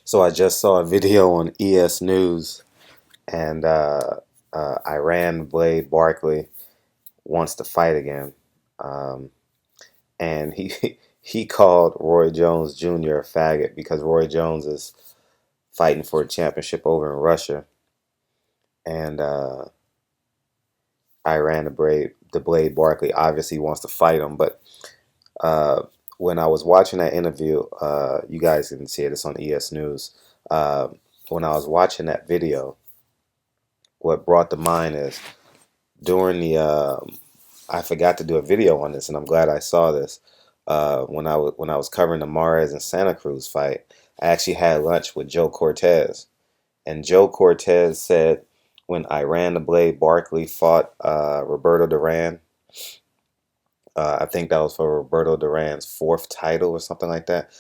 So I just saw a video on ES News, and Iran Blade Barkley wants to fight again, um, and he he called Roy Jones Jr. a faggot because Roy Jones is fighting for a championship over in Russia, and Iran the Blade Barkley obviously wants to fight him. But uh, when I was watching that interview, you guys can see it. It's on ES News. Uh, when I was watching that video, what brought to mind is during the I forgot to do a video on this, and I'm glad I saw this. When I was covering the Mares and Santa Cruz fight, I actually had lunch with Joe Cortez, and Joe Cortez said when Iran the Blade Barkley fought Roberto Duran, I think that was for Roberto Duran's fourth title or something like that.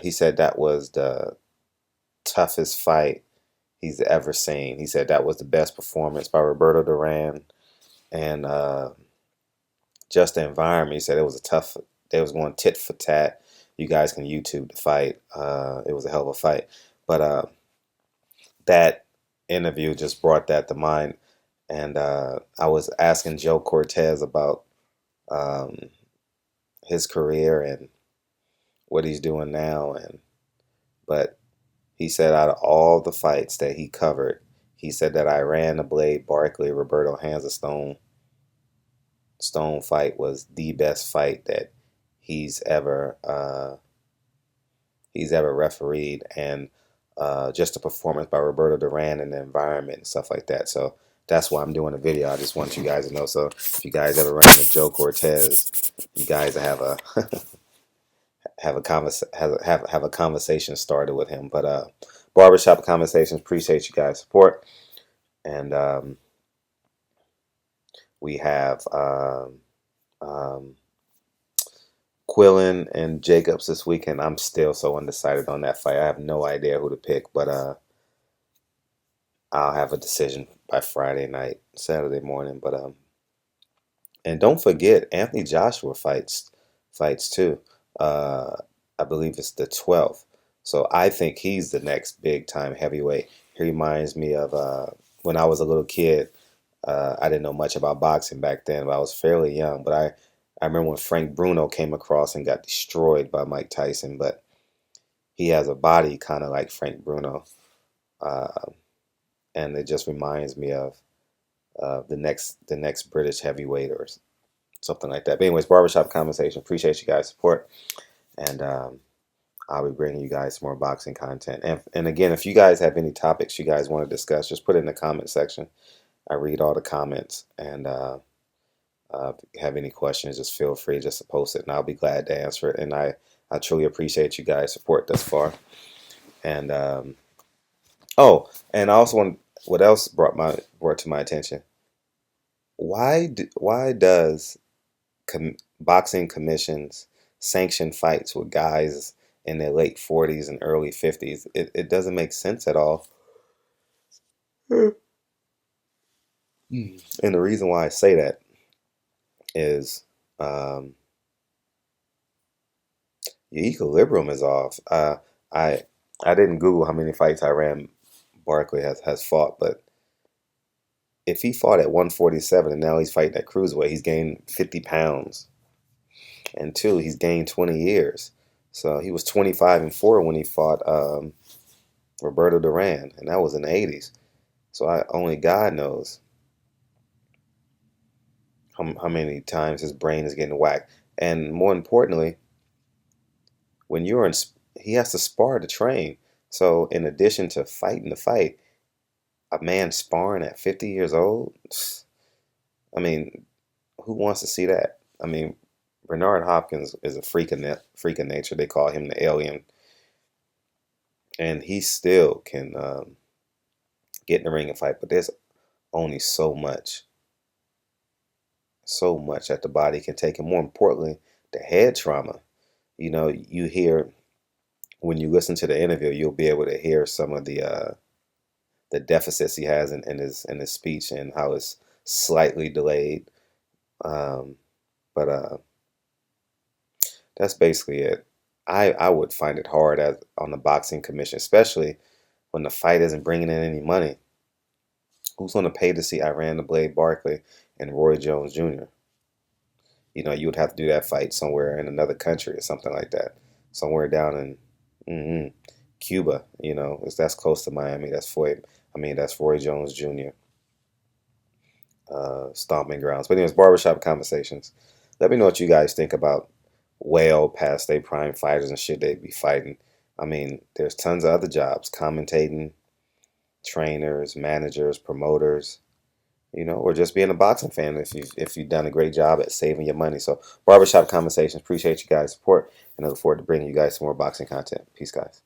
He said that was the toughest fight he's ever seen. He said that was the best performance by Roberto Duran, and just the environment. He said it was a tough. They was going tit for tat. You guys can YouTube the fight. It was a hell of a fight. But that interview just brought that to mind. And I was asking Joe Cortez about um, his career and what he's doing now. But he said out of all the fights that he covered, he said that Iran the Blade Barkley Roberto Hands of Stone fight was the best fight that he's ever refereed, and just the performance by Roberto Duran and the environment and stuff like that. So that's why I'm doing a video. I just want you guys to know. So if you guys ever run into Joe Cortez, you guys have a have a conversation started with him. But barbershop conversations. Appreciate you guys' support, and we have Quillen and Jacobs this weekend. I'm still so undecided on that fight. I have no idea who to pick, but I'll have a decision by Friday night, Saturday morning. But and don't forget Anthony Joshua fights too. Uh, I believe it's the 12th. So I think he's the next big time heavyweight. He reminds me of when I was a little kid. I didn't know much about boxing back then, but I was fairly young. But I remember when Frank Bruno came across and got destroyed by Mike Tyson. But he has a body kind of like Frank Bruno, uh, and it just reminds me of the next British heavyweight or something like that. But anyways, barbershop conversation. Appreciate you guys' support, and I'll be bringing you guys more boxing content. And again, if you guys have any topics you guys want to discuss, just put it in the comment section. I read all the comments, and if you have any questions, just feel free just to post it, and I'll be glad to answer it. And I truly appreciate you guys' support thus far. And oh, and I also want what else brought to my attention. Why does boxing commissions sanction fights with guys in their late 40s and early 50s? It doesn't make sense at all. Mm. And the reason why I say that is um, your equilibrium is off. I I didn't Google how many fights Iran Barkley has fought, but if he fought at 147 and now he's fighting at cruiserweight, he's gained 50 pounds. And two, he's gained 20 years. So he was 25-4 when he fought Roberto Duran, and that was in the 80s. So only God knows how many times his brain is getting whacked. And more importantly, when you're in, he has to spar to train. So in addition to fighting the fight, a man sparring at 50 years old, I mean, who wants to see that? I mean, Bernard Hopkins is a freak of nature. They call him the alien, and he still can get in the ring and fight. But there's only so much that the body can take, and more importantly, the head trauma. You hear when you listen to the interview, you'll be able to hear some of the deficits he has in his speech and how it's slightly delayed. Um, but that's basically it. I would find it hard as on the boxing commission, especially when the fight isn't bringing in any money. Who's going to pay to see Iran the Blade Barkley and Roy Jones Jr.? You know, you would have to do that fight somewhere in another country or something like that, somewhere down in Cuba. You know, that's close to Miami. That's Roy Jones Jr. Stomping grounds. But anyways, barbershop conversations. Let me know what you guys think about well past their prime fighters and shit they be fighting. I mean, there's tons of other jobs: commentating, trainers, managers, promoters, you know, or just being a boxing fan if you've done a great job at saving your money. So barbershop conversations. Appreciate you guys' support, and I look forward to bringing you guys some more boxing content. Peace, guys.